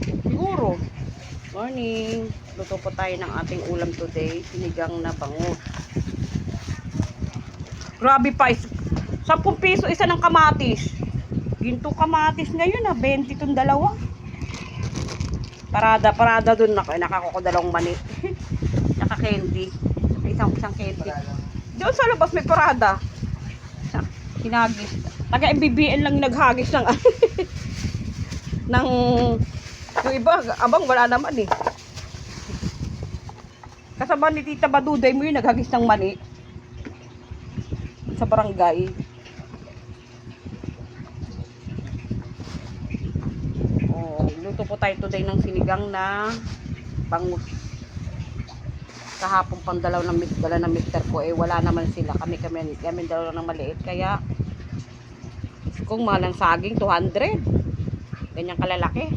Siguro. Morning. Luto po tayo ng ating ulam today. Sinigang na bangus. Grabe pa. 10 piso isa ng kamatis. Ginto kamatis ngayon 20 itong dalawa. Parada dun ako. Nakakoko dalawang mani. Naka-candy. Isang candy. Doon sa labas may parada. Hinagis. Taga-MBBN lang naghagis ng ng yung iba, abang wala naman eh. Kasama ni Tita Baduday mo yung naghagis ng mani sa barangay. Oh, luto po tayo today ng sinigang na bangus. Kahapon pang dala ng mister ko wala naman sila. Kami dalawa ng maliit kaya kung mahal ang saging 200. Ganyang kalalaki.